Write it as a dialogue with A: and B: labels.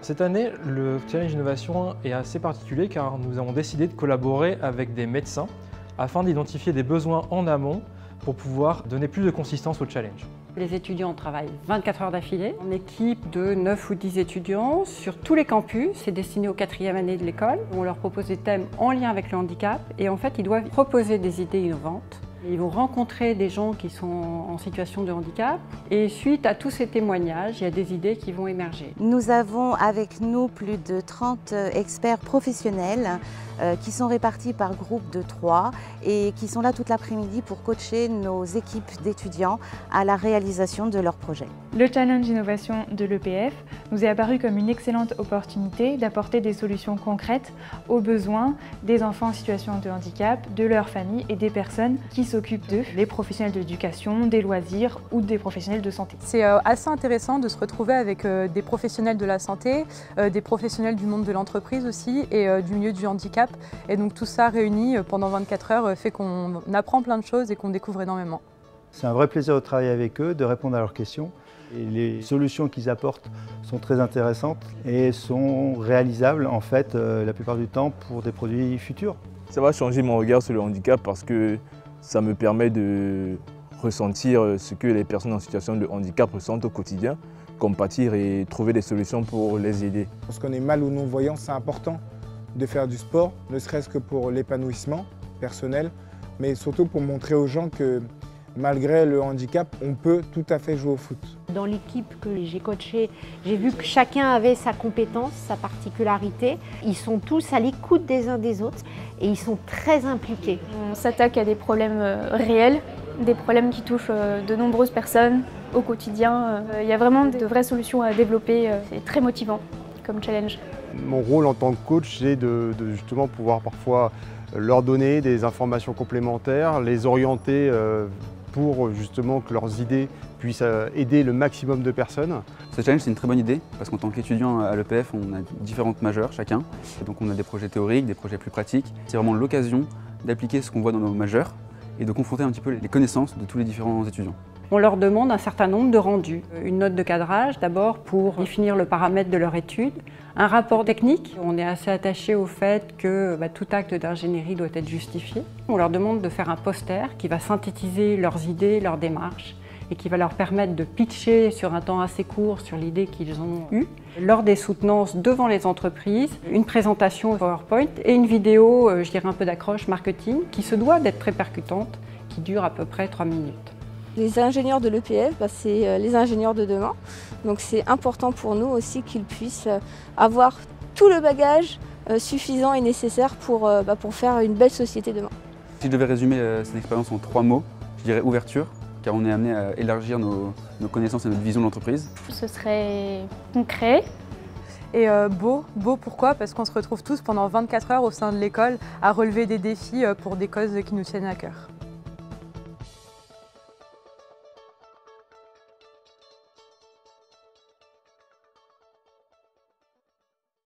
A: Cette année, le Challenge Innovation est assez particulier car nous avons décidé de collaborer avec des médecins afin d'identifier des besoins en amont pour pouvoir donner plus de consistance au challenge.
B: Les étudiants travaillent 24 heures d'affilée, en équipe de 9 ou 10 étudiants sur tous les campus. C'est destiné aux 4e années de l'école. On leur propose des thèmes en lien avec le handicap et en fait, ils doivent proposer des idées innovantes. Ils vont rencontrer des gens qui sont en situation de handicap et suite à tous ces témoignages, il y a des idées qui vont émerger.
C: Nous avons avec nous plus de 30 experts professionnels qui sont répartis par groupe de 3 et qui sont là toute l'après-midi pour coacher nos équipes d'étudiants à la réalisation de leurs projets.
D: Le Challenge Innovation de l'EPF nous est apparu comme une excellente opportunité d'apporter des solutions concrètes aux besoins des enfants en situation de handicap, de leurs familles et des personnes qui s'occupent d'eux, les professionnels de l'éducation, des loisirs ou des professionnels de santé.
E: C'est assez intéressant de se retrouver avec des professionnels de la santé, des professionnels du monde de l'entreprise aussi et du milieu du handicap. Et donc tout ça réuni pendant 24 heures fait qu'on apprend plein de choses et qu'on découvre énormément.
F: C'est un vrai plaisir de travailler avec eux, de répondre à leurs questions. Et les solutions qu'ils apportent sont très intéressantes et sont réalisables en fait la plupart du temps pour des produits futurs.
G: Ça va changer mon regard sur le handicap parce que ça me permet de ressentir ce que les personnes en situation de handicap ressentent au quotidien, compatir et trouver des solutions pour les aider.
H: Lorsqu'on est mal ou non-voyant, c'est important de faire du sport, ne serait-ce que pour l'épanouissement personnel, mais surtout pour montrer aux gens que malgré le handicap, on peut tout à fait jouer au foot.
I: Dans l'équipe que j'ai coachée, j'ai vu que chacun avait sa compétence, sa particularité. Ils sont tous à l'écoute des uns des autres et ils sont très impliqués.
D: On s'attaque à des problèmes réels, des problèmes qui touchent de nombreuses personnes au quotidien. Il y a vraiment de vraies solutions à développer. C'est très motivant comme challenge.
J: Mon rôle en tant que coach, c'est de justement pouvoir parfois leur donner des informations complémentaires, les orienter pour justement que leurs idées puissent aider le maximum de personnes.
K: Ce challenge, c'est une très bonne idée parce qu'en tant qu'étudiant à l'EPF, on a différentes majeures chacun. Et donc on a des projets théoriques, des projets plus pratiques. C'est vraiment l'occasion d'appliquer ce qu'on voit dans nos majeures et de confronter un petit peu les connaissances de tous les différents étudiants.
B: On leur demande un certain nombre de rendus. Une note de cadrage d'abord pour définir le paramètre de leur étude, un rapport technique. On est assez attaché au fait que tout acte d'ingénierie doit être justifié. On leur demande de faire un poster qui va synthétiser leurs idées, leurs démarches et qui va leur permettre de pitcher sur un temps assez court sur l'idée qu'ils ont eue. Lors des soutenances devant les entreprises, une présentation PowerPoint et une vidéo, je dirais un peu d'accroche marketing, qui se doit d'être très percutante, qui dure à peu près 3 minutes.
L: Les ingénieurs de l'EPF, c'est les ingénieurs de demain. Donc c'est important pour nous aussi qu'ils puissent avoir tout le bagage suffisant et nécessaire pour faire une belle société demain.
K: Si je devais résumer cette expérience en 3 mots, je dirais ouverture, car on est amené à élargir nos connaissances et notre vision de l'entreprise.
D: Ce serait concret.
E: Et beau pourquoi? Parce qu'on se retrouve tous pendant 24 heures au sein de l'école à relever des défis pour des causes qui nous tiennent à cœur.